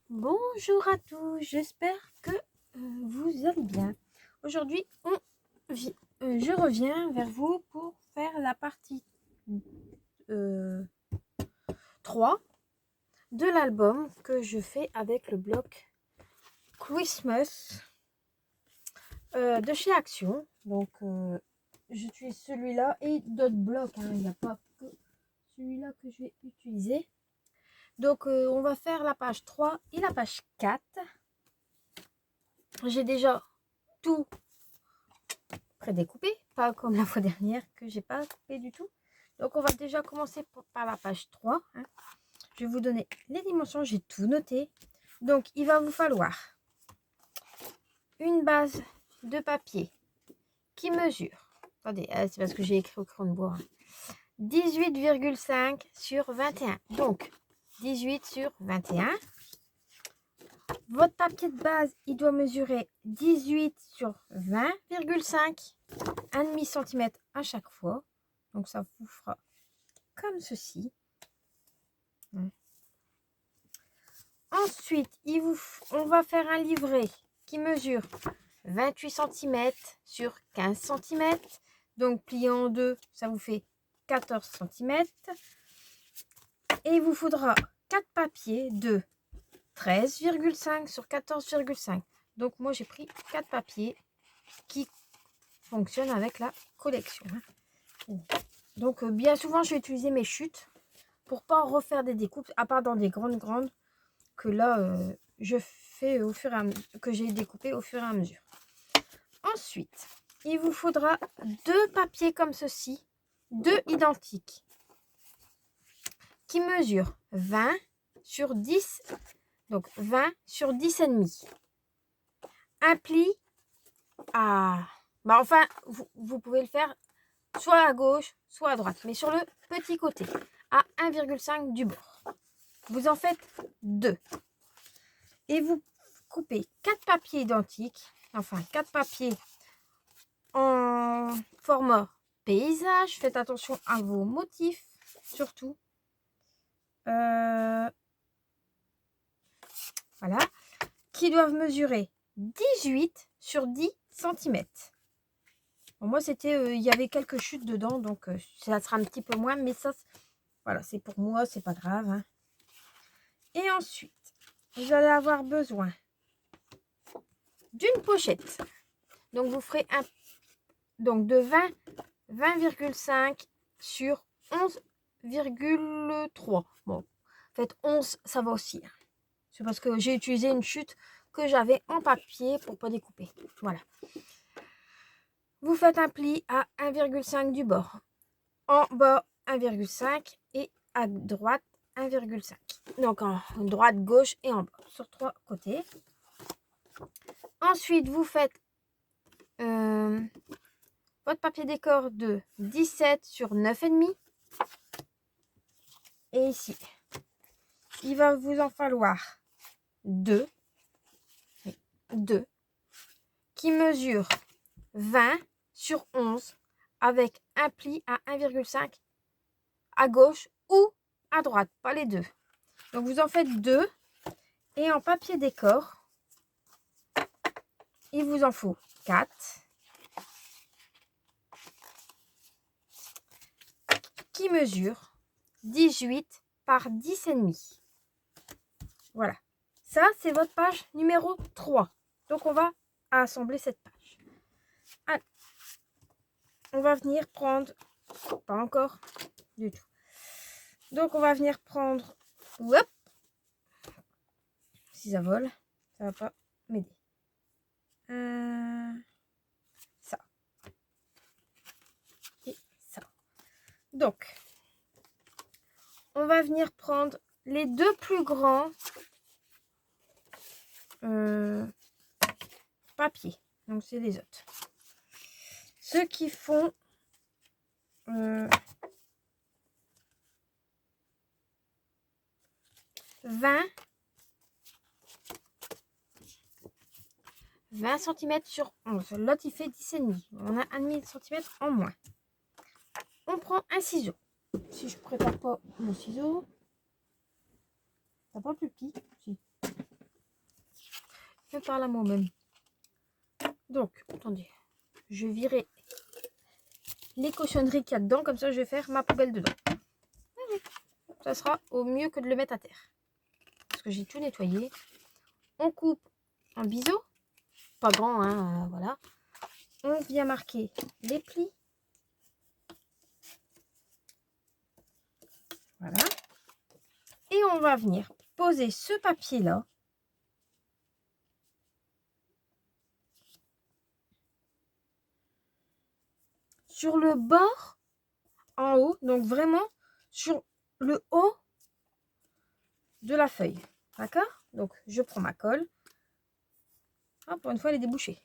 Bonjour à tous, j'espère que vous allez bien. Aujourd'hui, je reviens vers vous pour faire la partie 3 de l'album que je fais avec le bloc Christmas de chez Action. Donc, j'utilise celui-là et d'autres blocs, hein. Il n'y a pas que celui-là que je vais utiliser. Donc, on va faire la page 3 et la page 4. J'ai déjà tout prédécoupé, pas comme la fois dernière que j'ai pas coupé du tout. Donc, on va déjà commencer par la page 3. Hein. Je vais vous donner les dimensions, j'ai tout noté. Donc, il va vous falloir une base de papier qui mesure, attendez, c'est parce que j'ai écrit au crayon de bois, 18,5 sur 21. Donc, 18 sur 21. Votre papier de base, il doit mesurer 18 sur 20,5, 1,5 cm à chaque fois. Donc, ça vous fera comme ceci. Ensuite, on va faire un livret qui mesure 28 cm sur 15 cm. Donc, plié en deux, ça vous fait 14 cm. Et il vous faudra 4 papiers de 13,5 sur 14,5. Donc, moi, j'ai pris 4 papiers qui fonctionnent avec la collection. Donc, bien souvent, je vais utiliser mes chutes pour pas refaire des découpes, à part dans des grandes, que là, je fais au fur et à mesure, que j'ai découpé au fur et à mesure. Ensuite, il vous faudra 2 papiers comme ceci, 2 identiques, qui mesurent 20 sur 10, donc 20 sur 10 et demi. Un pli à... enfin, vous pouvez le faire soit à gauche, soit à droite, mais sur le petit côté, à 1,5 du bord. Vous en faites 2. Et vous coupez 4 papiers identiques, enfin 4 papiers en format paysage. Faites attention à vos motifs, surtout. Voilà. Qui doivent mesurer 18 sur 10 cm. Bon, moi, c'était, il y avait quelques chutes dedans, donc ça sera un petit peu moins, mais ça, voilà, c'est pour moi, c'est pas grave. Hein. Et ensuite, vous allez avoir besoin d'une pochette. Donc, vous ferez donc de 20,5 sur 11,3. Bon, faites 11, ça va aussi. Hein. C'est parce que j'ai utilisé une chute que j'avais en papier pour pas découper. Voilà. Vous faites un pli à 1,5 du bord. En bas, 1,5 et à droite, 1,5. Donc, en droite, gauche et en bas, sur 3 côtés. Ensuite, vous faites votre papier décor de 17 sur 9,5. Et ici, il va vous en falloir 2 qui mesurent 20 sur 11 avec un pli à 1,5 à gauche ou à droite, pas les deux. Donc, vous en faites 2. Et en papier décor, il vous en faut 4. Qui mesure 18 par 10 et demi. Voilà. Ça, c'est votre page numéro 3. Donc, on va assembler cette page. Allez. On va venir prendre... Pas encore du tout. Donc, on va venir prendre... Hop. Si ça vole, ça va pas m'aider. Ça. Et ça. Donc, on va venir prendre les 2 plus grands papiers. Donc, c'est les autres. Ceux qui font 20 cm sur 11. L'autre, il fait 10,5. On a 1,5 cm en moins. On prend un ciseau. Si je prépare pas mon ciseau, t'as pas plus petit. Si. même par là moi-même. Donc, attendez, je virerai les cochonneries qu'il y a dedans, comme ça je vais faire ma poubelle dedans. Ça sera au mieux que de le mettre à terre. Parce que j'ai tout nettoyé. On coupe un biseau, pas grand, hein, voilà. On vient marquer les plis. Voilà. Et on va venir poser ce papier-là sur le bord en haut, donc vraiment sur le haut de la feuille. D'accord? Donc je prends ma colle. Ah, pour une fois, elle est débouchée.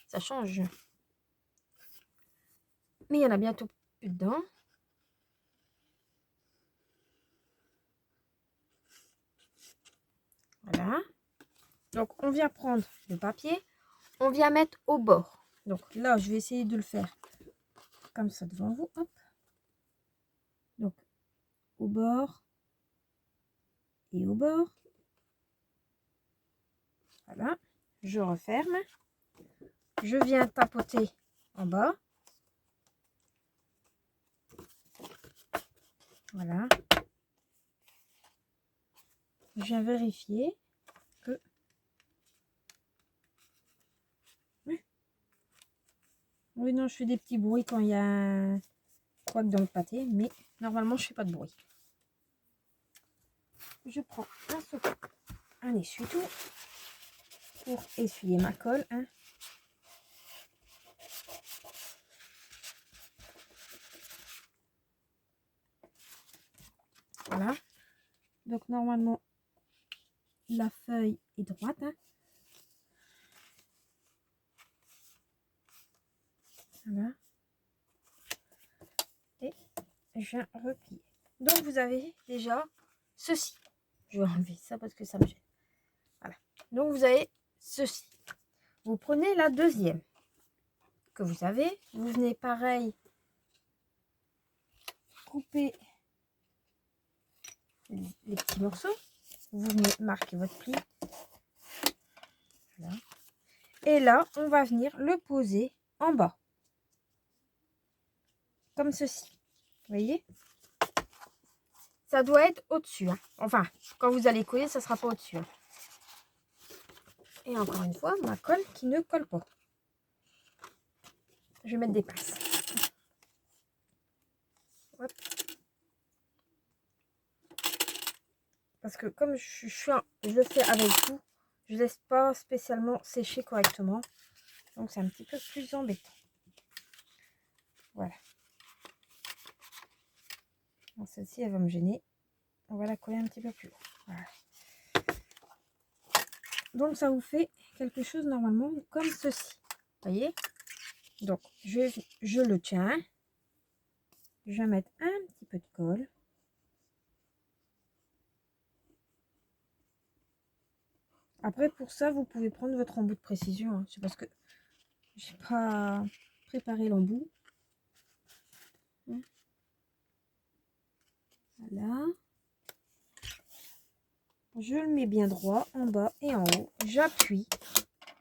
Ça change. Mais il y en a bientôt plus dedans. Voilà. Donc on vient prendre le papier. On vient mettre au bord. Donc là, je vais essayer de le faire comme ça devant vous. Hop. Donc au bord et au bord. Voilà. Je referme. Je viens tapoter en bas. Voilà. Je viens vérifier que... Oui, non, je fais des petits bruits quand il y a un couac dans le pâté, mais normalement, je fais pas de bruit. Je prends un seau, un essuie-tout pour essuyer ma colle. Hein. Voilà. Donc, normalement, la feuille est droite. Hein. Voilà. Et je viens replier. Donc, vous avez déjà ceci. Je vais enlever ça parce que ça me gêne. Voilà. Donc, vous avez ceci. Vous prenez la deuxième que vous avez. Vous venez pareil couper les petits morceaux. Vous venez marquer votre pli. Voilà. Et là, on va venir le poser en bas. Comme ceci. Vous voyez? Ça doit être au-dessus. Hein. Enfin, quand vous allez coller, ça ne sera pas au-dessus. Hein. Et encore une fois, ma colle qui ne colle pas. Je vais mettre des pinces. Hop. Parce que comme je le fais avec vous, je ne laisse pas spécialement sécher correctement. Donc c'est un petit peu plus embêtant. Voilà. Donc celle-ci, elle va me gêner. On va la coller un petit peu plus haut. Voilà. Donc ça vous fait quelque chose normalement comme ceci. Vous voyez? Donc je le tiens. Je vais mettre un petit peu de colle. Après, pour ça, vous pouvez prendre votre embout de précision. Hein. C'est parce que j'ai pas préparé l'embout. Voilà. Je le mets bien droit en bas et en haut. J'appuie.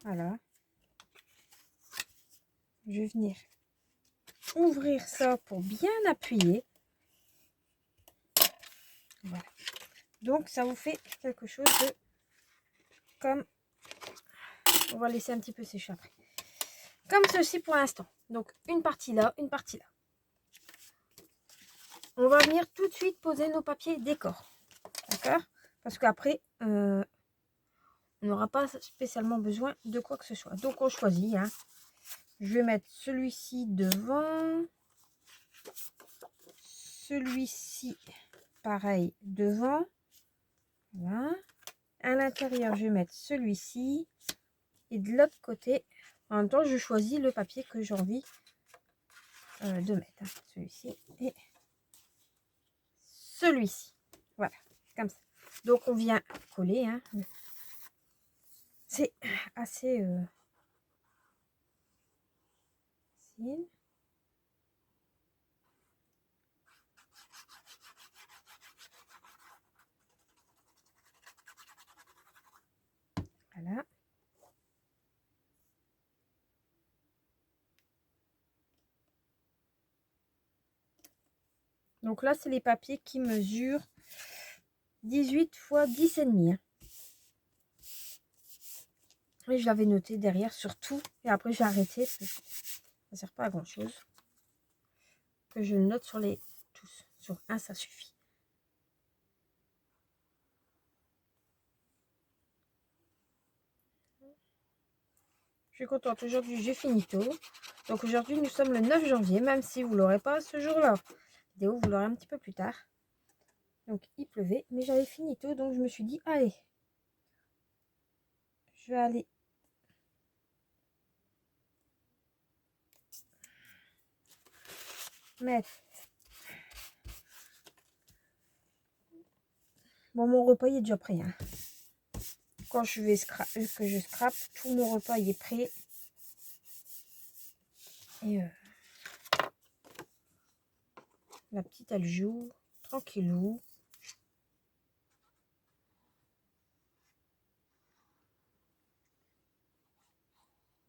Voilà. Je vais venir ouvrir ça pour bien appuyer. Voilà. Donc, ça vous fait quelque chose de comme... On va laisser un petit peu sécher après. Comme ceci pour l'instant. Donc, une partie là, une partie là. On va venir tout de suite poser nos papiers décor. D'accord? Parce qu'après, on n'aura pas spécialement besoin de quoi que ce soit. Donc, on choisit. Hein. Je vais mettre celui-ci devant. Celui-ci, pareil, devant. Voilà. À l'intérieur, je vais mettre celui-ci. Et de l'autre côté, en même temps, je choisis le papier que j'ai envie de mettre. Hein. Celui-ci et celui-ci. Voilà, comme ça. Donc, on vient coller. Hein. C'est assez facile. Voilà. Donc là, c'est les papiers qui mesurent 18 x 10,5. Et je l'avais noté derrière sur tout. Et après, j'ai arrêté parce que ça ne sert pas à grand chose. Que je le note sur les tous. Sur un, ça suffit. Je suis contente. Aujourd'hui, j'ai fini tôt. Donc aujourd'hui, nous sommes le 9 janvier. Même si vous ne l'aurez pas ce jour-là. Vidéo, vous l'aurez un petit peu plus tard. Donc il pleuvait. Mais j'avais fini tôt. Donc je me suis dit, allez. Je vais aller mettre. Bon, mon repas il est déjà prêt. Hein. Quand je vais que je scrape, tout mon repas il est prêt. Et la petite elle joue tranquillou.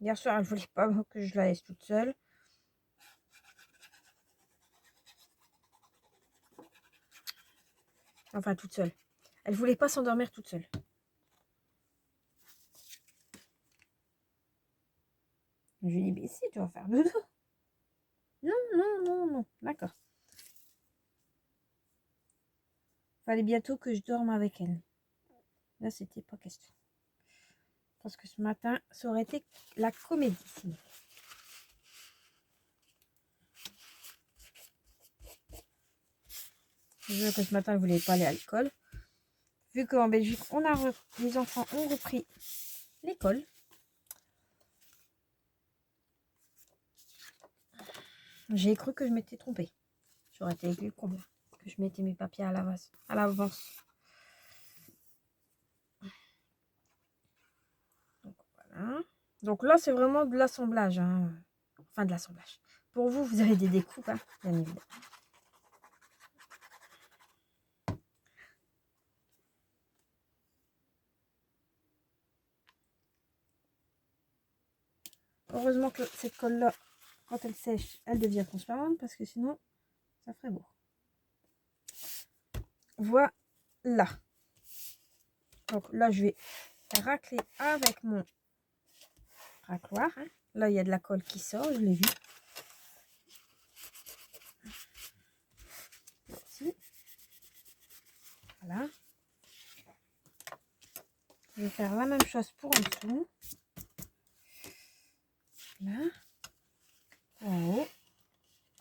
Hier soir elle voulait pas que je la laisse toute seule. Enfin toute seule. Elle voulait pas s'endormir toute seule. Je lui ai dit, mais si, tu vas faire dodo. Non, non, non, non. D'accord. Fallait bientôt que je dorme avec elle. Là, c'était pas question. Parce que ce matin, ça aurait été la comédie. Sinon. Je veux que ce matin, elle voulait pas aller à l'école. Vu qu'en Belgique, les enfants ont repris l'école. J'ai cru que je m'étais trompée. J'aurais été aiguë combien que je mettais mes papiers à l'avance. Donc voilà. Donc là, c'est vraiment de l'assemblage. Hein. Enfin, de l'assemblage. Pour vous, vous avez des découpes, hein, bien évidemment. Heureusement que cette colle-là, quand elle sèche, elle devient transparente parce que sinon, ça ferait beau. Voilà. Donc là, je vais racler avec mon racloir. Hein. Là, il y a de la colle qui sort, je l'ai vu. Ici. Voilà. Je vais faire la même chose pour en dessous. Là. En haut.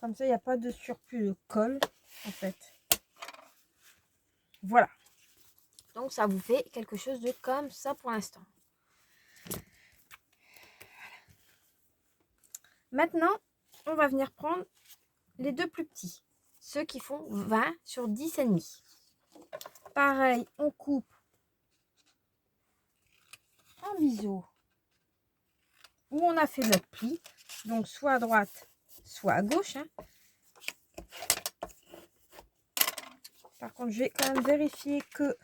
Comme ça, il n'y a pas de surplus de colle, en fait. Voilà. Donc, ça vous fait quelque chose de comme ça pour l'instant. Maintenant, on va venir prendre les deux plus petits. Ceux qui font 20 sur 10,5. Pareil, on coupe en biseau où on a fait notre pli. Donc, soit à droite, soit à gauche. Hein. Par contre, je vais quand même vérifier que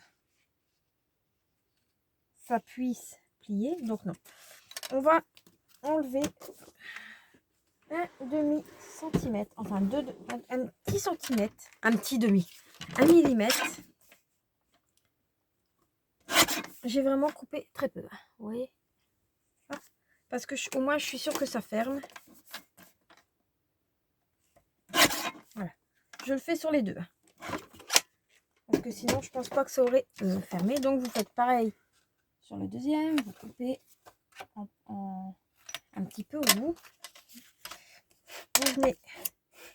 ça puisse plier. Donc, non. On va enlever un demi-centimètre. Enfin, un petit centimètre. Un petit demi. 1 millimètre. J'ai vraiment coupé très peu. Vous voyez? Parce que au moins, je suis sûre que ça ferme. Voilà. Je le fais sur les deux. Parce que sinon, je pense pas que ça aurait fermé. Donc, vous faites pareil sur le deuxième. Vous coupez un petit peu au bout. Vous venez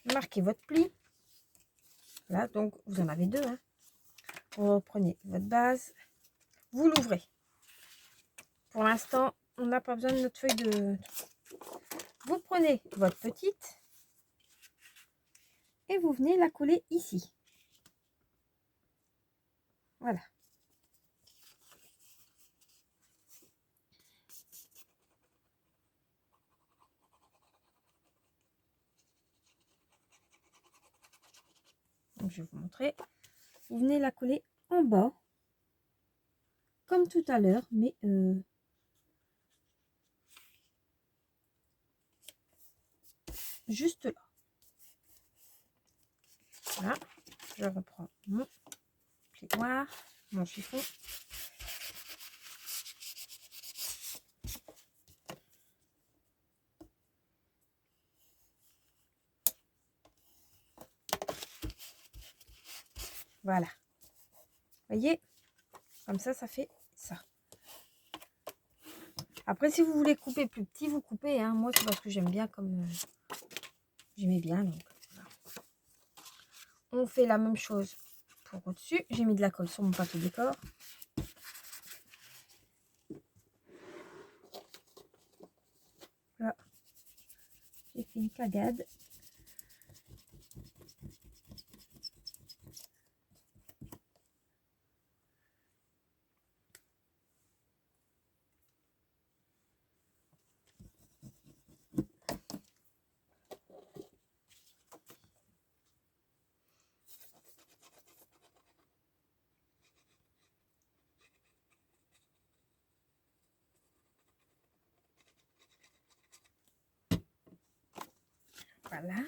marquer votre pli. Là, donc, vous en avez deux. Hein. Vous reprenez votre base. Vous l'ouvrez. Pour l'instant, on n'a pas besoin de notre feuille de... Vous prenez votre petite et vous venez la coller ici. Voilà. Donc, je vais vous montrer. Vous venez la coller en bas. Comme tout à l'heure, mais... juste là. Voilà. je reprends mon plioir, mon chiffon. Voilà. Voyez, comme ça fait ça. Après, si vous voulez couper plus petit, vous coupez. Hein. Moi, c'est parce que j'aime bien comme... j'aimais bien. Donc, voilà. On fait la même chose pour au-dessus. J'ai mis de la colle sur mon papier décor. Voilà. J'ai fait une cagade. Voilà.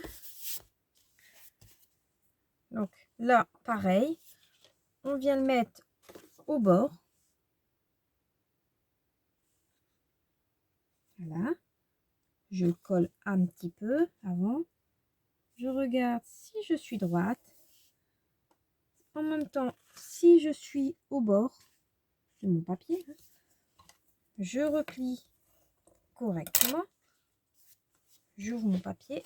Donc là, pareil. On vient le mettre au bord. Voilà. Je le colle un petit peu avant. Je regarde si je suis droite. En même temps, si je suis au bord de mon papier, je replie correctement. J'ouvre mon papier.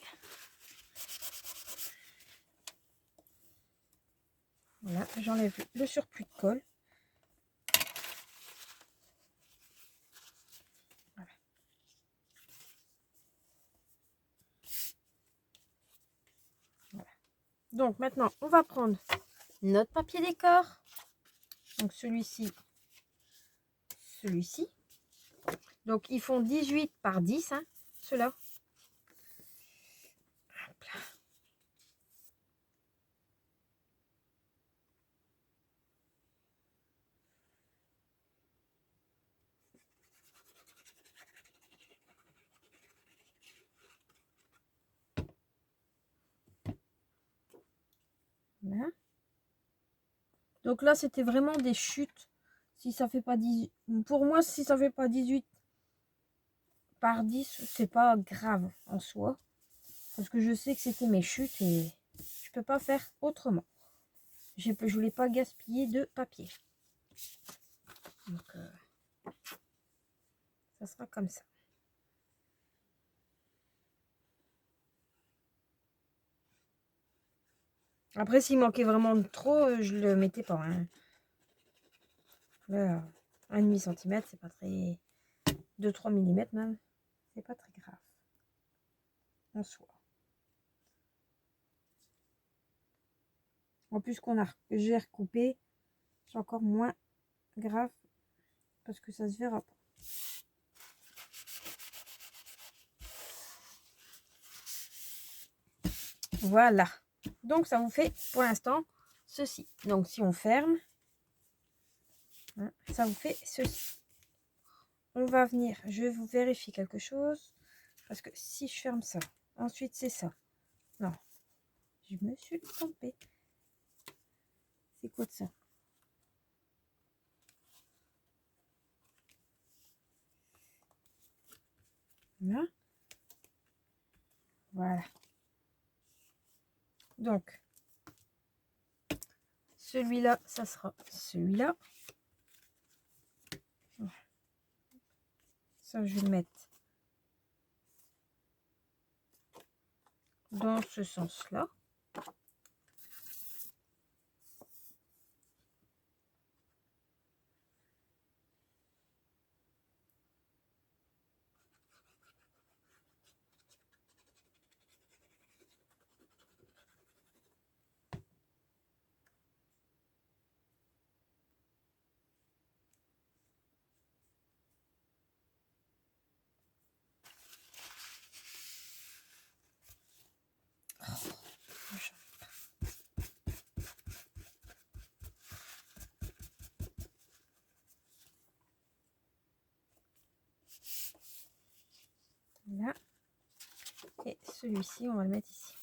Voilà, j'enlève le surplus de colle. Voilà. Voilà. Donc maintenant, on va prendre notre papier décor. Donc celui-ci. Donc ils font 18 par 10, hein, ceux-là. Voilà. Donc là, c'était vraiment des chutes. Si ça fait pas 18, pour moi, si ça fait pas 18 par 10, c'est pas grave en soi. Parce que je sais que c'était mes chutes et je peux pas faire autrement. Je voulais pas gaspiller de papier. Donc, ça sera comme ça. Après, s'il manquait vraiment de trop, je le mettais pas. Hein. Là, 1,5 cm, c'est pas très... 2-3 mm même. C'est pas très grave. En soi. En plus qu'on a j'ai recoupé, c'est encore moins grave parce que ça se verra pas. Voilà. Donc ça vous fait pour l'instant ceci. Donc si on ferme, hein, ça vous fait ceci. On va venir, je vais vous vérifier quelque chose. Parce que si je ferme ça, ensuite c'est ça. Non, je me suis trompée. C'est quoi de ça? Là. Voilà. Donc, celui-là, ça sera celui-là. Ça, je vais le mettre dans ce sens-là. Là. Et celui-ci, on va le mettre ici.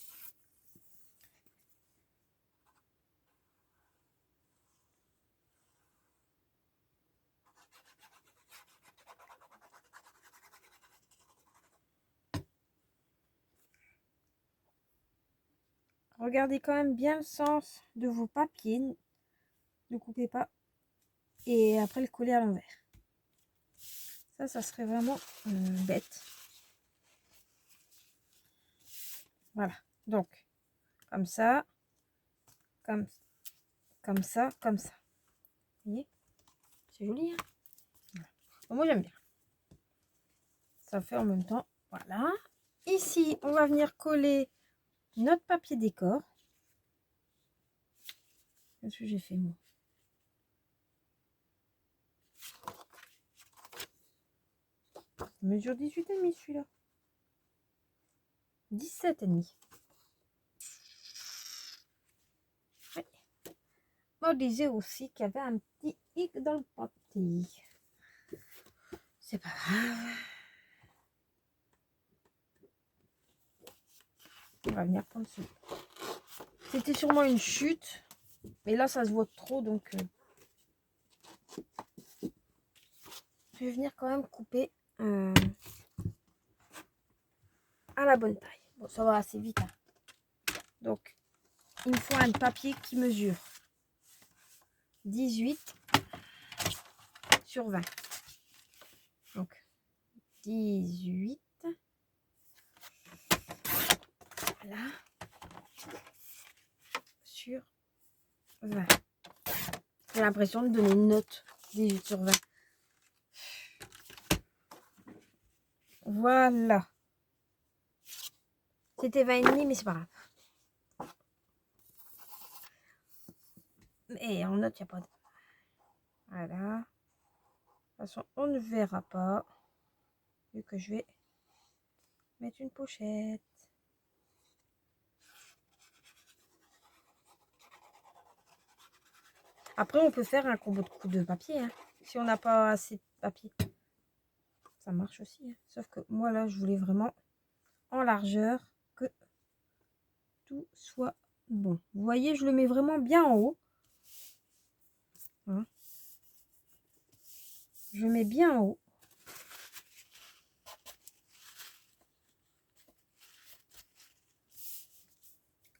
regardez quand même bien le sens de vos papiers. Ne coupez pas. Et après le coller à l'envers. Ça serait vraiment bête. Voilà. Donc, comme ça, comme ça, comme ça. Vous voyez? C'est joli, hein? Voilà. Bon, moi, j'aime bien. Ça fait en même temps. Voilà. Ici, on va venir coller notre papier décor. Qu'est-ce que j'ai fait, moi? Mesure 18,5 celui-là. 17,5. Ouais. On disait aussi qu'il y avait un petit hic dans le papier. C'est pas grave. On va venir prendre celui. C'était sûrement une chute. Mais là, ça se voit trop, donc je vais venir quand même couper à la bonne taille. Bon, ça va assez vite. Hein. Donc, il me faut un papier qui mesure 18 sur 20. Donc, 18. Voilà. Sur 20. J'ai l'impression de donner une note 18 sur 20. Voilà. C'était 20,5, mais c'est pas grave. Et en note, il n'y a pas de... Voilà. De toute façon, on ne verra pas. Vu que je vais mettre une pochette. Après, on peut faire un combo de papier. Hein, si on n'a pas assez de papier. Ça marche aussi. Hein. Sauf que moi, là, je voulais vraiment en largeur que tout soit bon. Vous voyez, je le mets vraiment bien en haut. Hein. Je mets bien en haut.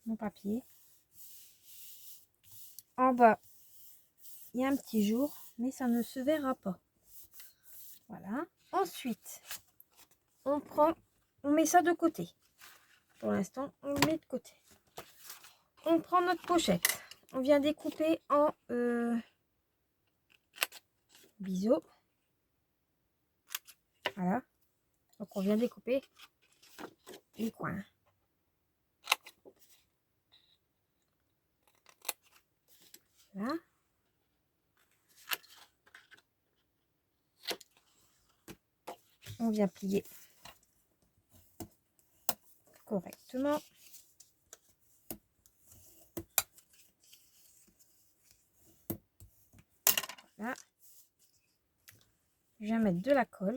Mon papier. En bas, il y a un petit jour, mais ça ne se verra pas. Voilà. Ensuite, on met ça de côté. Pour l'instant, on le met de côté. On prend notre pochette. On vient découper en biseau. Voilà. Donc, on vient découper les coins. Voilà. On vient plier correctement. Voilà. Je viens mettre de la colle.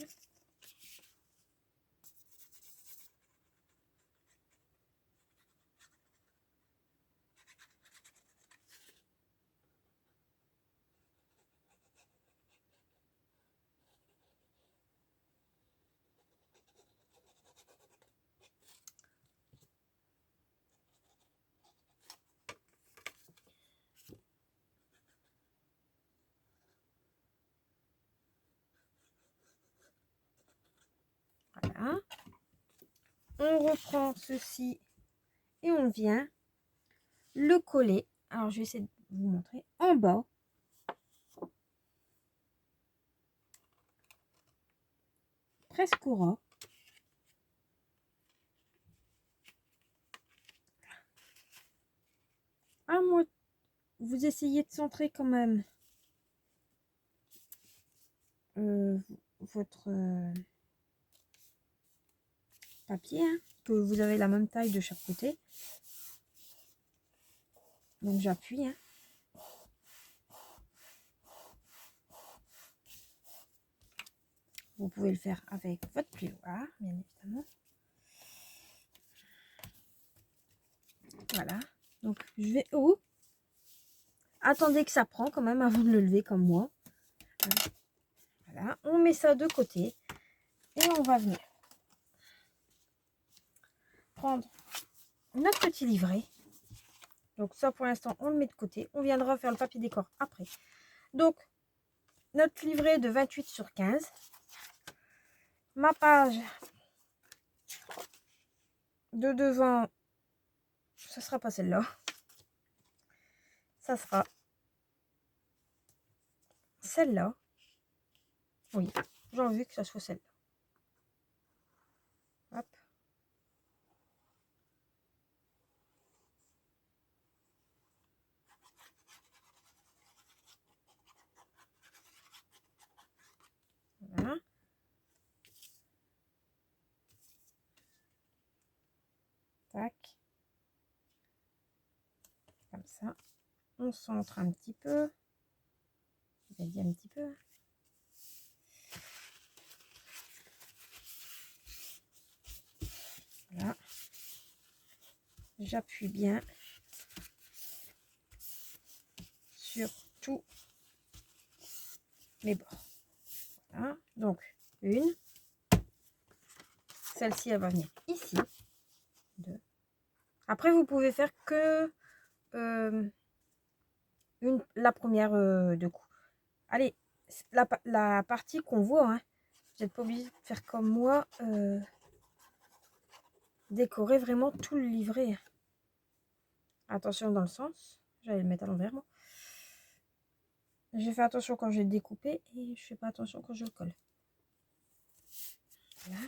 Voilà. On reprend ceci et on vient le coller. Alors, je vais essayer de vous montrer en bas. Presque au ras. Ah, moi, vous essayez de centrer quand même votre papier, hein, que vous avez la même taille de chaque côté. Donc, j'appuie. Hein. Vous pouvez le faire avec votre plioir, bien évidemment. Voilà. Donc, je vais... Oh, attendez que ça prend quand même avant de le lever comme moi. Voilà. On met ça de côté. Et on va venir prendre notre petit livret. Donc ça, pour l'instant, on le met de côté. On viendra faire le papier décor après. Donc, notre livret de 28 sur 15. Ma page de devant, ce sera pas celle-là. Ça sera celle-là. Oui, j'ai envie que ça soit celle-là. Hop. Voilà. Tac. Comme ça. On centre un petit peu. Je vais dire un petit peu. Voilà. J'appuie bien sur tous les bords. Voilà. Donc, une. Celle-ci, elle va venir ici. Deux. Après, vous pouvez faire que la première de coup. Allez, la partie qu'on voit, hein, vous n'êtes pas obligé de faire comme moi, décorer vraiment tout le livret. Attention dans le sens, j'allais le mettre à l'envers moi. J'ai fait attention quand j'ai découpé et je fais pas attention quand je le colle. Voilà.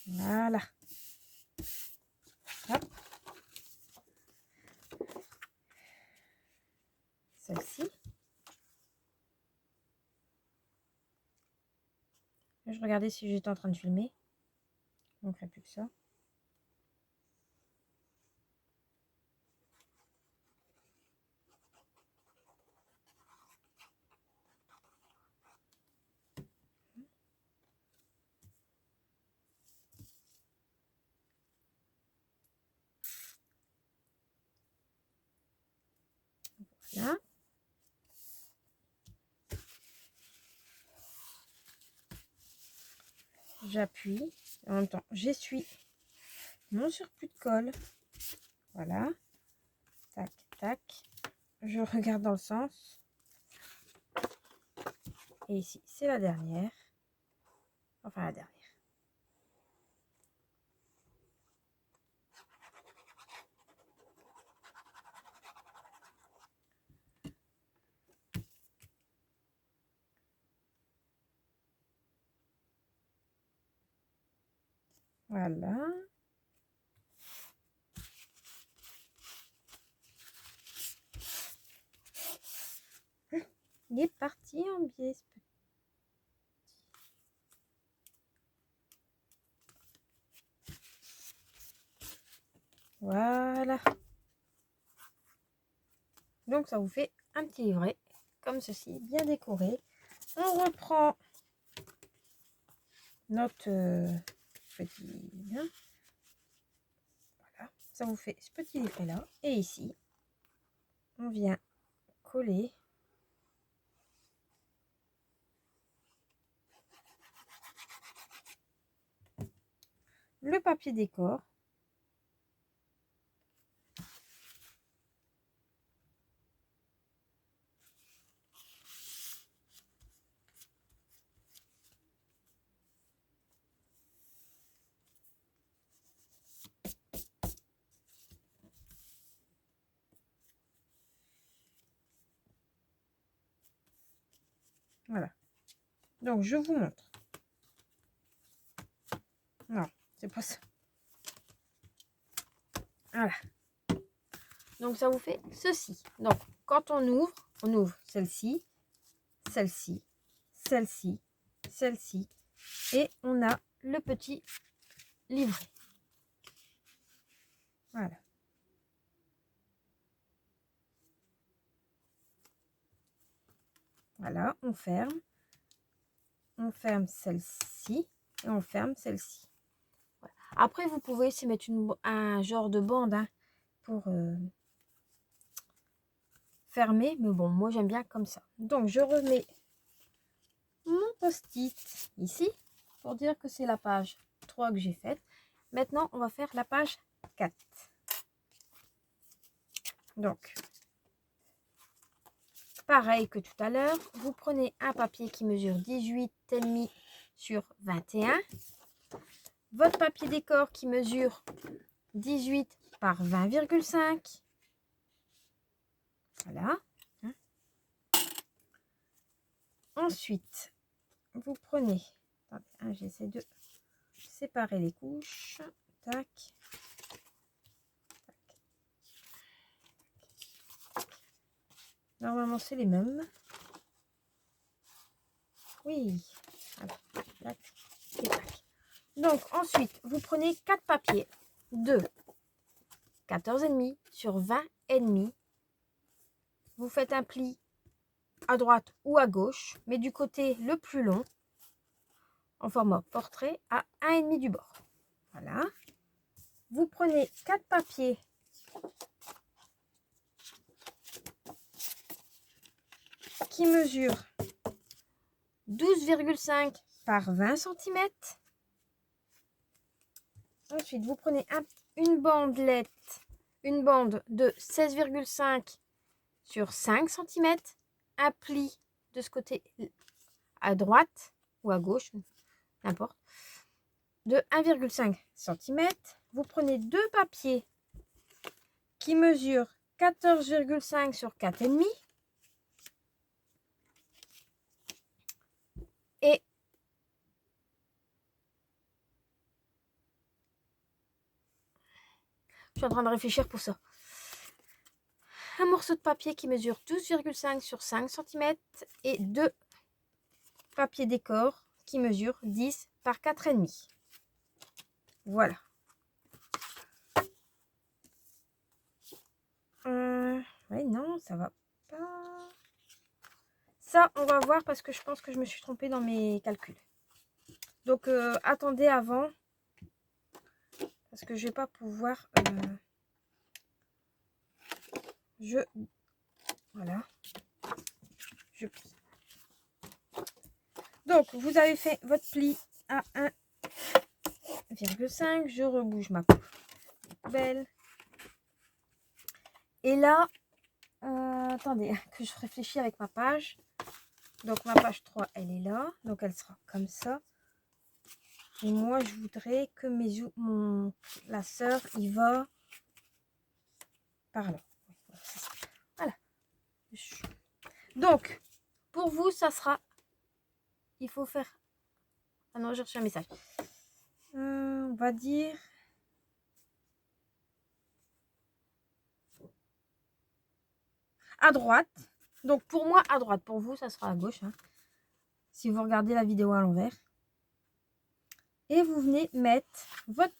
Voilà. Hop. Celle-ci. Je regardais si j'étais en train de filmer. Il ne manquerait plus que ça. Voilà. J'appuie. En même temps, j'essuie mon surplus de colle. Voilà. Tac, tac. Je regarde dans le sens. Et ici, c'est la dernière. Enfin, la dernière. Voilà. Il est parti en biais. Voilà. Donc ça vous fait un petit livret comme ceci, bien décoré. On reprend notre petit lien. Voilà. Ça vous fait ce petit livret là. Et ici, on vient coller le papier décor. Voilà. Donc je vous montre. Non, c'est pas ça. Voilà. Donc ça vous fait ceci. Donc quand on ouvre celle-ci, celle-ci, celle-ci, celle-ci. Et on a le petit livret. Voilà. Voilà, on ferme. On ferme celle-ci et on ferme celle-ci. Voilà. Après, vous pouvez aussi mettre un genre de bande hein, pour fermer. Mais bon, moi j'aime bien comme ça. Donc, je remets mon post-it ici pour dire que c'est la page 3 que j'ai faite. Maintenant, on va faire la page 4. Donc, pareil que tout à l'heure, vous prenez un papier qui mesure 18,5 sur 21. Votre papier décor qui mesure 18 par 20,5. Voilà. Ensuite, vous prenez... Attendez, j'essaie de séparer les couches. Tac. Normalement, c'est les mêmes. Oui. Voilà. Tac. Et tac. Donc, ensuite, vous prenez 4 papiers de 14,5 sur 20,5. Vous faites un pli à droite ou à gauche, mais du côté le plus long, en format portrait, à 1,5 du bord. Voilà. Vous prenez 4 papiers qui mesurent 12,5 par 20 cm. Ensuite, vous prenez une bandelette, une bande de 16,5 sur 5 cm, un pli de ce côté à droite ou à gauche, n'importe, de 1,5 cm. Vous prenez 2 papiers qui mesurent 14,5 sur 4,5 et je suis en train de réfléchir pour ça. Un morceau de papier qui mesure 12,5 sur 5 cm et 2 papiers décor qui mesurent 10 par 4,5. Voilà. Oui, non, ça va pas. Ça, on va voir parce que je pense que je me suis trompée dans mes calculs. Donc, attendez avant. Parce que je vais pas pouvoir... Voilà. Je plie. Donc, vous avez fait votre pli à 1,5. Je rebouge ma poubelle. Et là, attendez, que je réfléchis avec ma page. Donc, ma page 3, elle est là. Donc, elle sera comme ça. Et moi, je voudrais que la sœur, il va par là. Voilà. Donc, pour vous, ça sera... Il faut faire... Ah non, j'ai reçu un message. On va dire... à droite. Donc, pour moi, à droite. Pour vous, ça sera à gauche. Hein, si vous regardez la vidéo à l'envers. Et vous venez mettre votre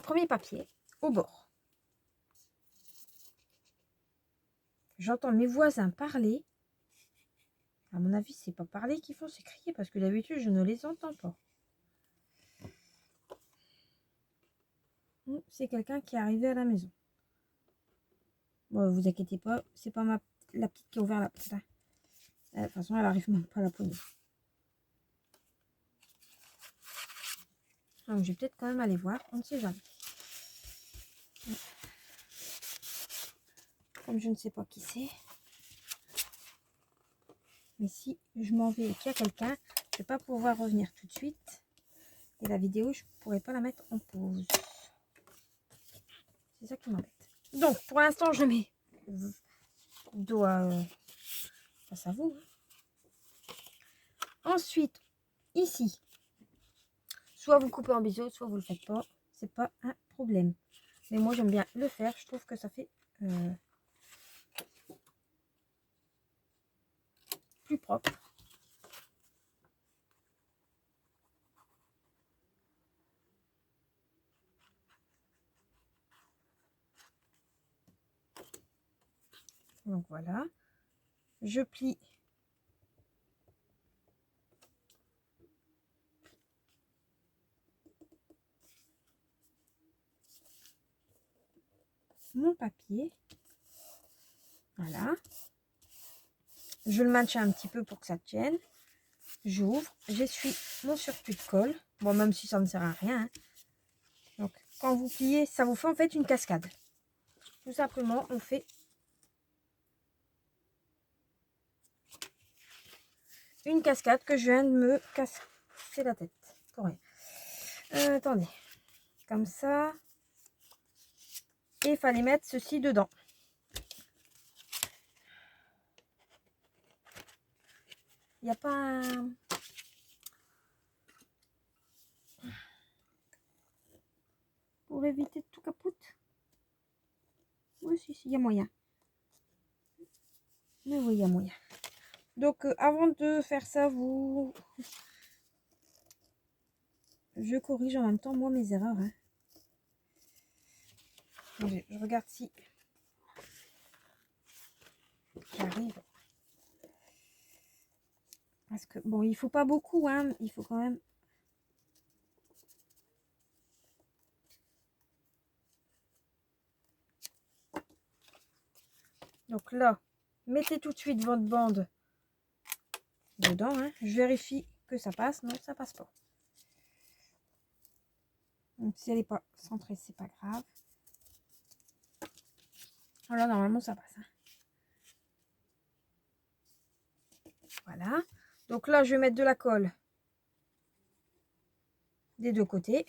premier papier au bord. J'entends mes voisins parler. À mon avis, c'est pas parler qu'ils font, c'est crier parce que d'habitude, je ne les entends pas. C'est quelqu'un qui est arrivé à la maison. Bon, vous inquiétez pas, c'est pas la petite qui a ouvert la porte. De toute façon, elle arrive même pas à la poignée. Donc, je vais peut-être quand même aller voir, on ne sait jamais. Comme je ne sais pas qui c'est. Mais si je m'en vais et qu'il y a quelqu'un, je ne vais pas pouvoir revenir tout de suite. Et la vidéo, je ne pourrais pas la mettre en pause. C'est ça qui m'embête. Donc, pour l'instant, je mets doigt face à vous. Ensuite, ici, soit vous coupez en biseau, soit vous le faites pas. C'est pas un problème. Mais moi, j'aime bien le faire. Je trouve que ça fait plus propre. Donc voilà, je plie mon papier. Voilà. Je le maintiens un petit peu pour que ça tienne. J'ouvre, j'essuie mon surplus de colle. Bon, même si ça ne sert à rien. Hein. Donc, quand vous pliez, ça vous fait en fait une cascade. Tout simplement, on fait une cascade que je viens de me casser la tête. Pour rien. Attendez. Comme ça. Et il fallait mettre ceci dedans. Il n'y a pas un... Pour éviter tout capoute. Oui, si, il y a moyen. Mais oui, il y a moyen. Donc, avant de faire ça, je corrige en même temps, moi, mes erreurs. Hein. Je regarde si j'arrive. Parce que, bon, il faut pas beaucoup, hein. Il faut quand même... Donc là, mettez tout de suite votre bande dedans. Hein. Je vérifie que ça passe. Non, ça passe pas. Donc, si elle n'est pas centrée, c'est pas grave. Voilà, normalement, ça passe. Hein. Voilà. Donc là, je vais mettre de la colle des deux côtés.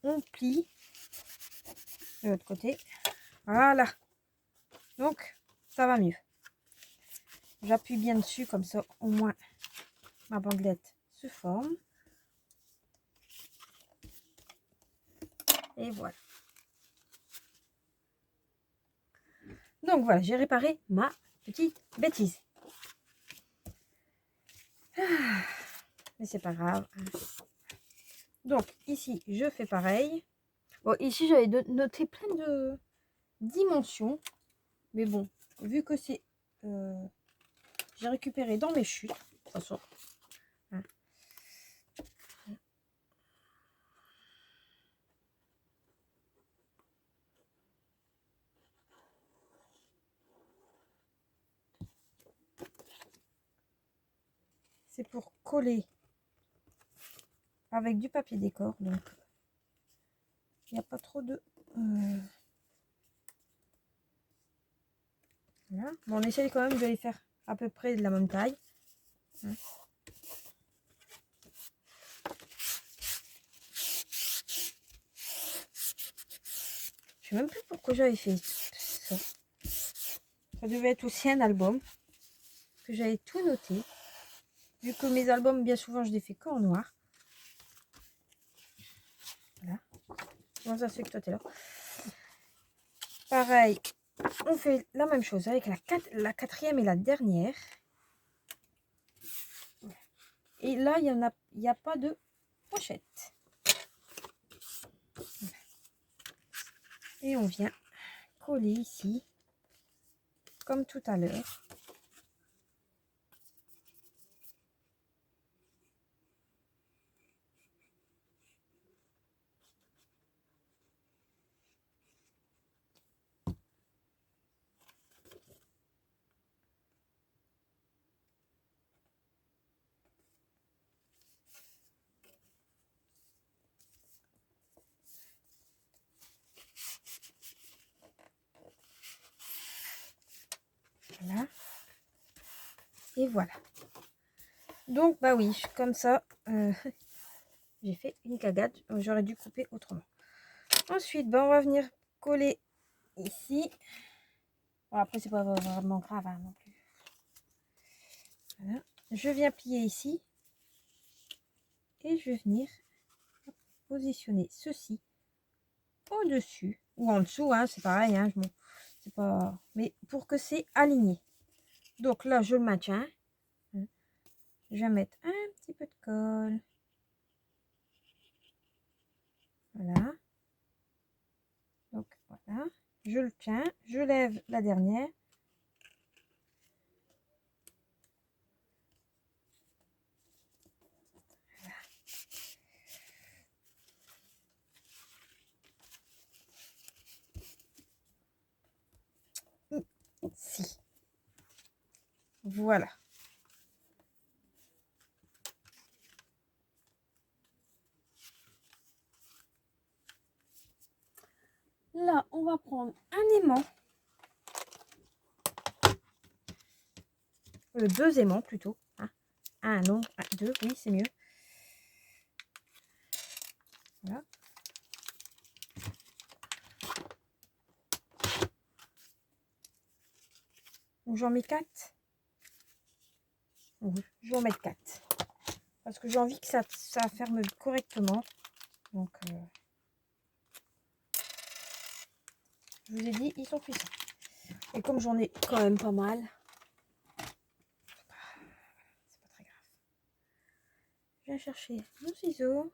On plie de l'autre côté. Voilà. Donc, ça va mieux. J'appuie bien dessus, comme ça, au moins, ma bandelette se forme. Et voilà. Donc, voilà, j'ai réparé ma petite bêtise. Mais c'est pas grave. Donc, ici, je fais pareil. Bon, ici, j'avais noté plein de dimensions. Mais bon, vu que c'est... j'ai récupéré dans mes chutes. De toute façon. Hein. C'est pour coller avec du papier décor. Donc, il n'y a pas trop de... Voilà. Bon, on essaye quand même de les faire à peu près de la même taille. Hein. Je sais même plus pourquoi j'avais fait ça. Ça devait être aussi un album que j'avais tout noté. Vu que mes albums, bien souvent, je les fais qu'en noir. Voilà. Comment ça se fait que toi, t'es là? Pareil, on fait la même chose avec la quatrième et la dernière. Et là, il n'y a pas de pochette. Voilà. Et on vient coller ici, comme tout à l'heure. Voilà. Et voilà. Donc, bah oui, comme ça, j'ai fait une cagade. J'aurais dû couper autrement. Ensuite, bah, on va venir coller ici. Bon, après, c'est pas vraiment grave hein, non plus. Voilà. Je viens plier ici. Et je vais venir positionner ceci au-dessus. Ou en dessous, hein, c'est pareil. Hein, c'est pas... Mais pour que c'est aligné. Donc là, je le maintiens. Je vais mettre un petit peu de colle. Voilà. Voilà, je le tiens, je lève la dernière. Ici. Voilà. Là, on va prendre un aimant. Deux aimants plutôt. Hein. Un, non, deux, oui, c'est mieux. Voilà. Donc j'en mets 4. Oui, je vais en mettre 4. Parce que j'ai envie que ça ferme correctement. Donc, je vous ai dit, ils sont puissants. Et comme j'en ai quand même pas mal, c'est pas très grave. Je viens chercher mon ciseau.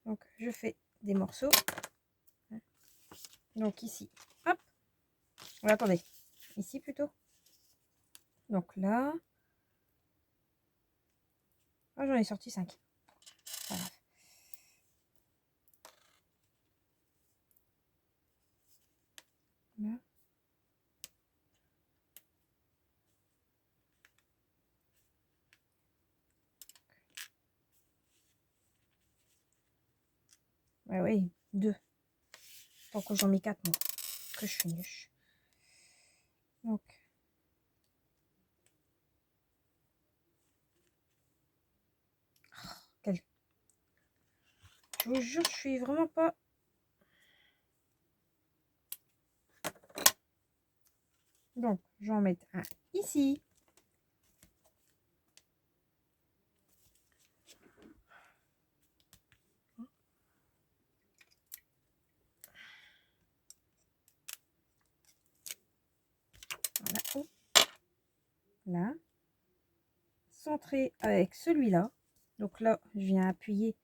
Donc, je fais des morceaux. Donc, ici, hop. Ouais, attendez. Ici plutôt. Donc là. Ah, j'en ai sorti 5. Voilà. Là. Ouais, oui, 2. Tant que j'en mets 4, moi. Que je finis. Donc. Quel... Je vous jure, je suis vraiment pas... Donc, je vais en mettre un ici. Voilà. Là. Centré avec celui-là. Donc là, je viens appuyer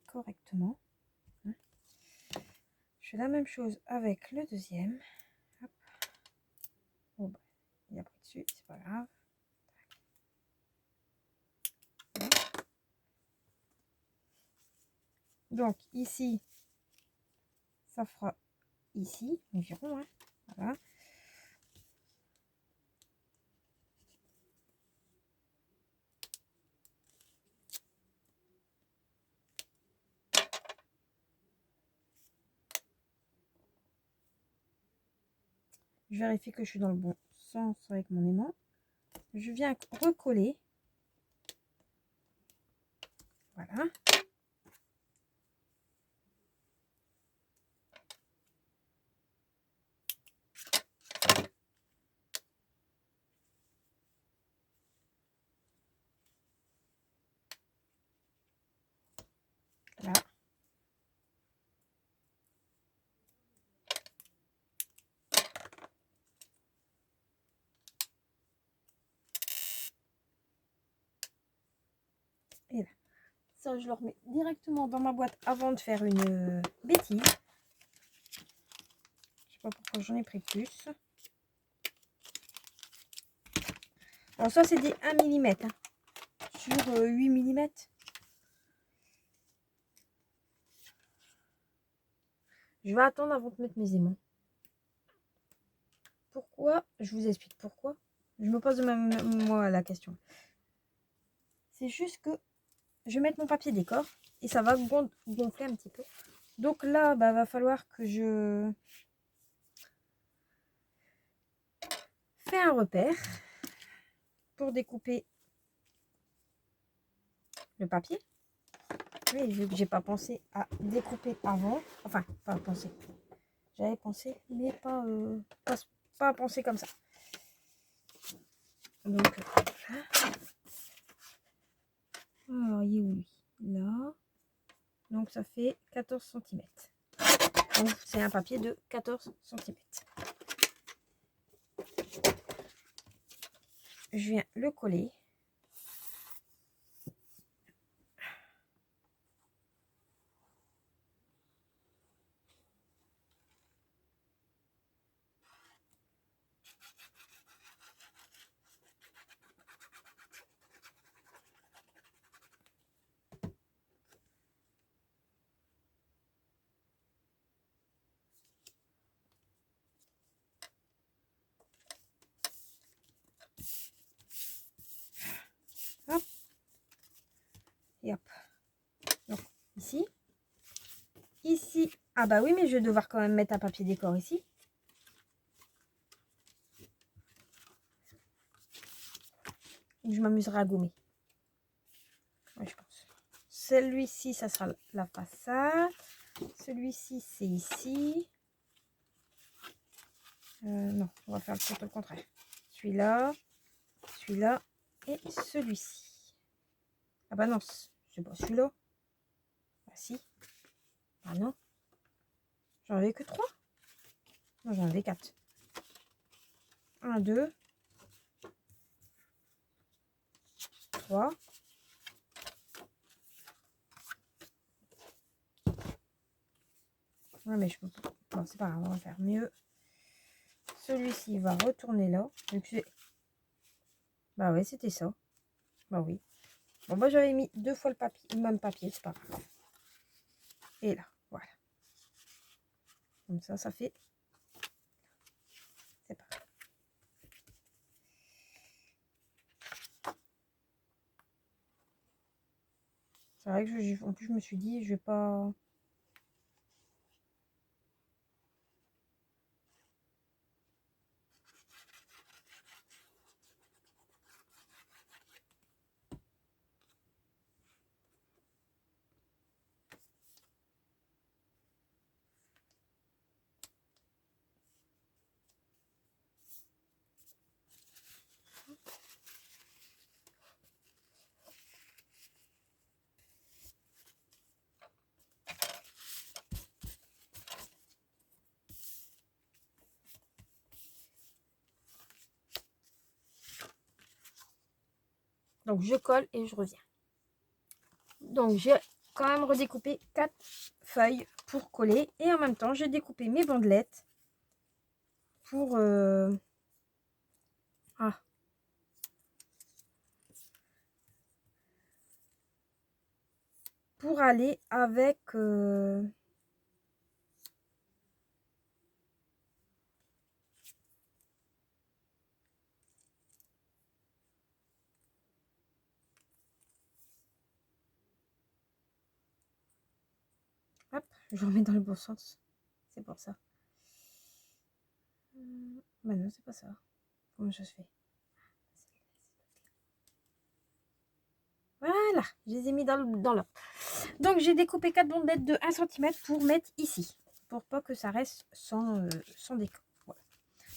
correctement. Je fais la même chose avec le deuxième. Hop. Bon, bah, il a pris dessus, c'est pas grave. Donc ici, ça fera ici environ. Hein. Voilà. Je vérifie que je suis dans le bon sens avec mon aimant. Je viens recoller. Voilà. Là. Et là. Ça, je le remets directement dans ma boîte avant de faire une bêtise. Je sais pas pourquoi j'en ai pris plus. Alors ça, c'est des 1 mm. Hein, sur 8 mm. Je vais attendre avant de mettre mes aimants. Pourquoi? Je vous explique pourquoi. Je me pose même moi la question. C'est juste que je vais mettre mon papier décor et ça va gonfler un petit peu. Donc là, bah, va falloir que je fais un repère pour découper le papier. Oui, vu que j'ai pas pensé à découper avant. Enfin, pas pensé. J'avais pensé, mais pas à penser comme ça. Donc, alors, il est où lui? Là. Donc, ça fait 14 cm. Donc, c'est un papier de 14 cm. Je viens le coller. ici. Ah bah oui, mais je vais devoir quand même mettre un papier décor ici. Je m'amuserai à gommer. Ouais, je pense. Celui-ci, ça sera la façade. Celui-ci, c'est ici. Non, on va faire le contraire. Celui-là, celui-là et celui-ci. Ah bah non, c'est pas celui-là. Ah si. Ah non. J'en avais que 3. Non, j'en avais 4. 1, 2, 3. Ouais, mais je peux pas. Bon, c'est pas grave, on va faire mieux. Celui-ci va retourner là. Bah ouais, c'était ça. Bah oui. Bon, bah j'avais mis 2 fois le papier, le même papier, c'est pas grave. Et là, voilà. Comme ça fait. C'est pas grave. C'est vrai que en plus, je me suis dit, je vais pas. Donc, je colle et je reviens. Donc, j'ai quand même redécoupé 4 feuilles pour coller. Et en même temps, j'ai découpé mes bandelettes pour... pour aller avec... Hop, je remets dans le bon sens. C'est pour ça. Bah non, c'est pas ça. Comment ça se fait? Voilà, je les ai mis dans l'ordre. Donc, j'ai découpé 4 bandelettes de 1 cm pour mettre ici. Pour pas que ça reste sans décor. Voilà.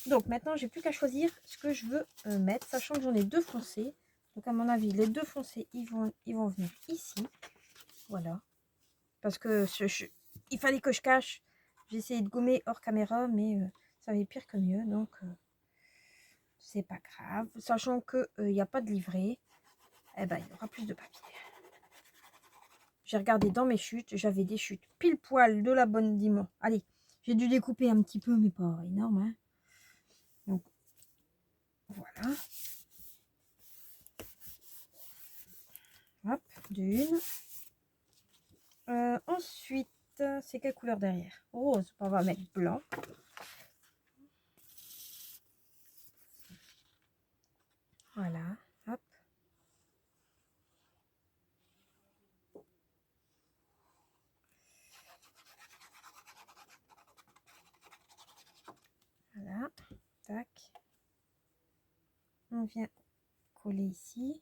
Donc, maintenant, j'ai plus qu'à choisir ce que je veux mettre, sachant que j'en ai 2 foncés. Donc, à mon avis, les 2 foncés, ils vont venir ici. Voilà. Parce que il fallait que je cache. J'ai essayé de gommer hors caméra, mais ça avait pire que mieux. Donc, c'est pas grave. Sachant qu'il n'y a pas de livret, eh ben, il y aura plus de papier. J'ai regardé dans mes chutes, j'avais des chutes pile poil de la bonne dimension. Allez, j'ai dû découper un petit peu, mais pas énorme. Hein. Donc, voilà. Hop, d'une. Ensuite, c'est quelle couleur derrière? Rose, on va mettre blanc. Voilà, hop. Voilà, tac. On vient coller ici.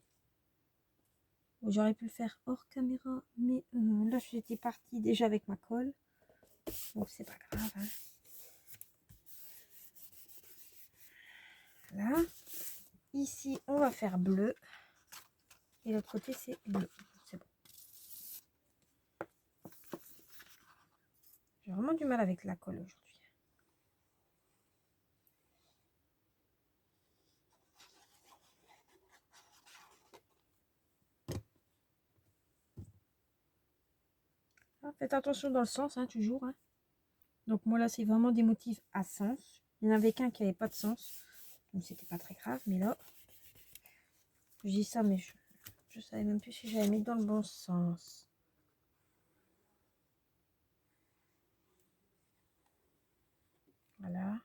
J'aurais pu le faire hors caméra, mais là j'étais partie déjà avec ma colle. Donc c'est pas grave. Hein. Voilà. Ici, on va faire bleu. Et l'autre côté, c'est bleu. C'est bon. J'ai vraiment du mal avec la colle aujourd'hui. Ah, faites attention dans le sens, hein, toujours. Hein. Donc moi là, c'est vraiment des motifs à sens. Il n'y en avait qu'un qui n'avait pas de sens. Donc c'était pas très grave. Mais là, je dis ça, mais je savais même plus si j'avais mis dans le bon sens. Voilà.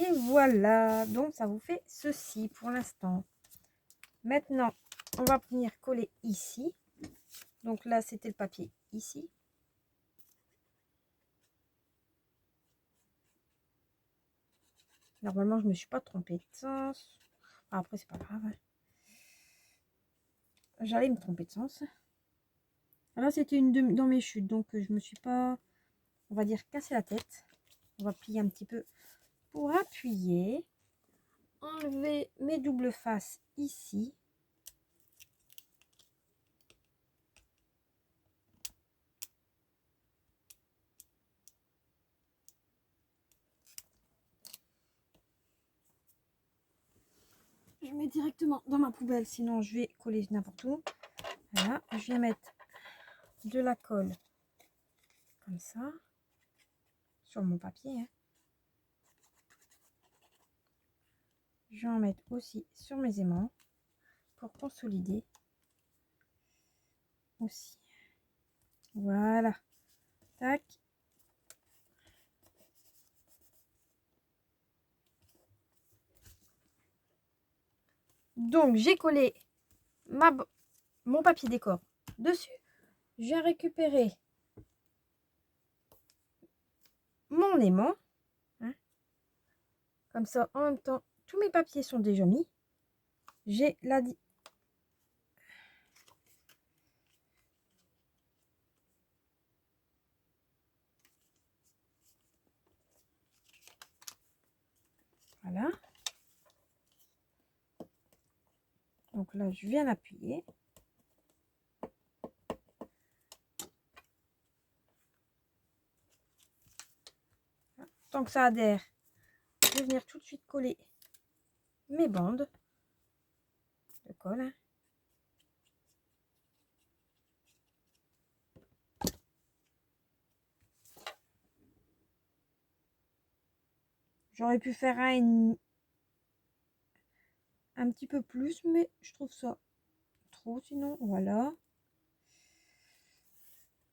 Et voilà, donc ça vous fait ceci pour l'instant. Maintenant, on va venir coller ici. Donc là, c'était le papier ici. Normalement, je ne me suis pas trompée de sens. Après, c'est pas grave. J'allais me tromper de sens. Là, c'était une dans mes chutes, donc je me suis pas, on va dire, cassé la tête. On va plier un petit peu pour appuyer. Enlever mes doubles faces ici. Je mets directement dans ma poubelle, sinon je vais coller n'importe où. Voilà, je vais mettre de la colle comme ça sur mon papier. Hein. Je vais en mettre aussi sur mes aimants pour consolider aussi. Voilà. Tac. Donc, j'ai collé mon papier décor dessus. Je vais récupérer mon aimant. Hein. Comme ça, en même temps, tous mes papiers sont déjà mis. J'ai la... Voilà. Donc là, je viens appuyer. Tant que ça adhère, je vais venir tout de suite coller mes bandes de colle. Hein. J'aurais pu faire un petit peu plus, mais je trouve ça trop sinon. Voilà.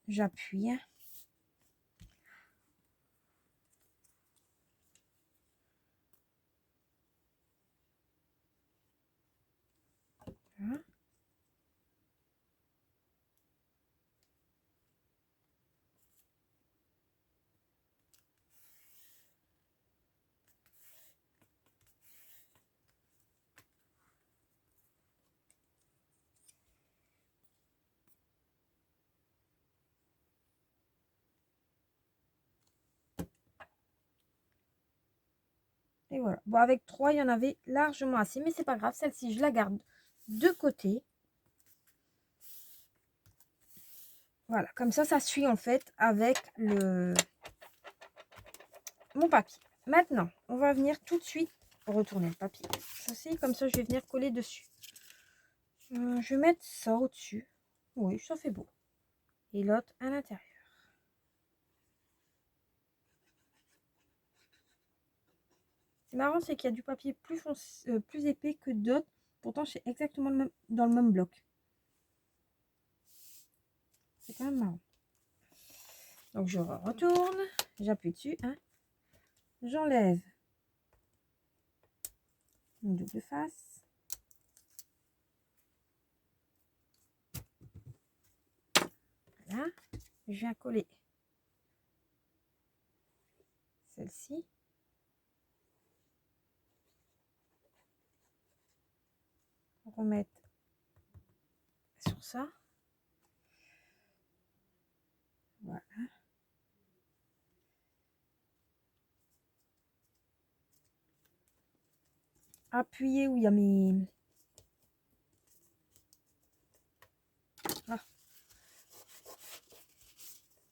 J'appuie. Voilà. Et voilà. Bon, avec 3, il y en avait largement assez, mais c'est pas grave. Celle-ci, je la garde de côté. Voilà, comme ça suit en fait avec mon papier. Maintenant, on va venir tout de suite retourner le papier. Ceci, comme ça, je vais venir coller dessus. Je vais mettre ça au-dessus. Oui, ça fait beau. Et l'autre à l'intérieur. C'est marrant, c'est qu'il y a du papier plus foncé, plus épais que d'autres. Pourtant, c'est exactement dans le même bloc. C'est quand même marrant. Donc, je retourne. J'appuie dessus. Hein. J'enlève mon double face. Voilà. Je viens coller celle-ci. Remettre sur ça. Voilà. Appuyer où il y a mes... Ah.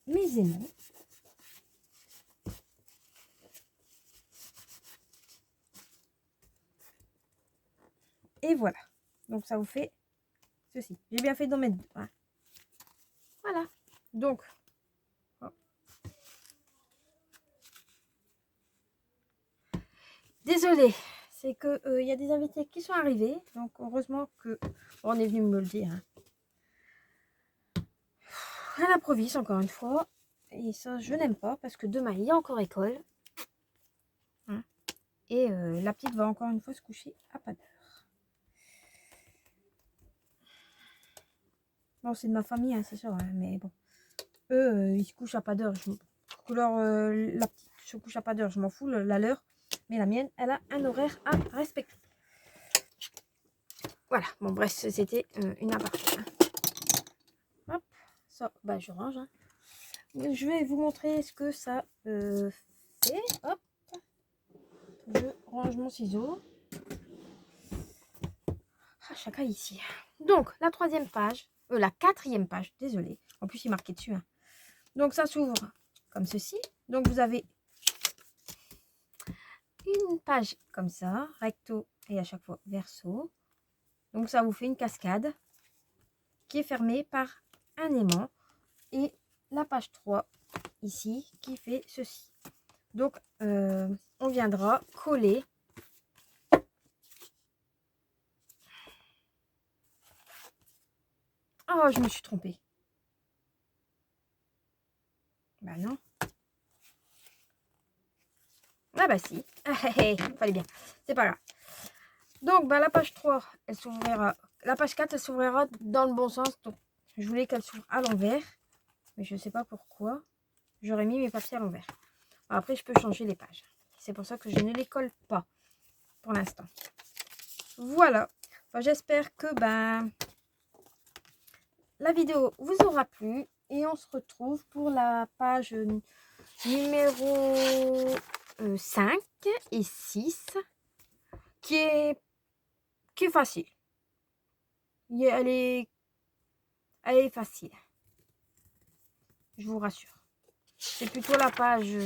Mes aimants. Et voilà. Donc, ça vous fait ceci. J'ai bien fait d'en mettre deux. Hein. Voilà. Donc, oh. Désolée. C'est que y a des invités qui sont arrivés. Donc, heureusement que on est venu me le dire. Hein. À l'improviste, encore une fois. Et ça, je n'aime pas parce que demain, il y a encore école. Hein. Et la petite va encore une fois se coucher à pas d'heure. Bon, c'est de ma famille, hein, c'est sûr, hein, mais bon. Eux, ils se couchent à pas d'heure. La petite se couche à pas d'heure, je m'en fous, la leur. Mais la mienne, elle a un horaire à respecter. Voilà, bon bref, c'était une aparté. Hein. Hop, ça, bah je range. Hein. Je vais vous montrer ce que ça fait. Hop, je range mon ciseau. Ah, chacun ici. Donc, la troisième page, la quatrième page, désolé. En plus, il est marqué dessus. Hein. Donc, ça s'ouvre comme ceci. Donc, vous avez une page comme ça, recto et à chaque fois verso. Donc, ça vous fait une cascade qui est fermée par un aimant. Et la page 3 ici qui fait ceci. Donc, on viendra coller oh, je me suis trompée. Bah non. Ah bah si. Fallait bien. C'est pas grave. Donc, bah, la page 3, elle s'ouvrira. La page 4, elle s'ouvrira dans le bon sens. Donc, je voulais qu'elle s'ouvre à l'envers. Mais je sais pas pourquoi. J'aurais mis mes papiers à l'envers. Après, je peux changer les pages. C'est pour ça que je ne les colle pas. Pour l'instant. Voilà. Bah, j'espère que la vidéo vous aura plu. Et on se retrouve pour la page numéro 5 et 6. Qui est facile. Elle est facile. Je vous rassure. C'est plutôt la page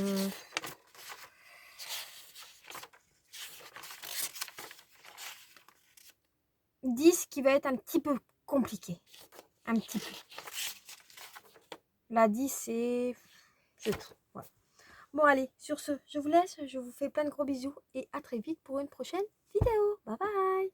10 qui va être un petit peu compliqué. Un petit peu. La 10, c'est tout. Voilà. Bon, allez, sur ce, je vous laisse. Je vous fais plein de gros bisous et à très vite pour une prochaine vidéo. Bye bye.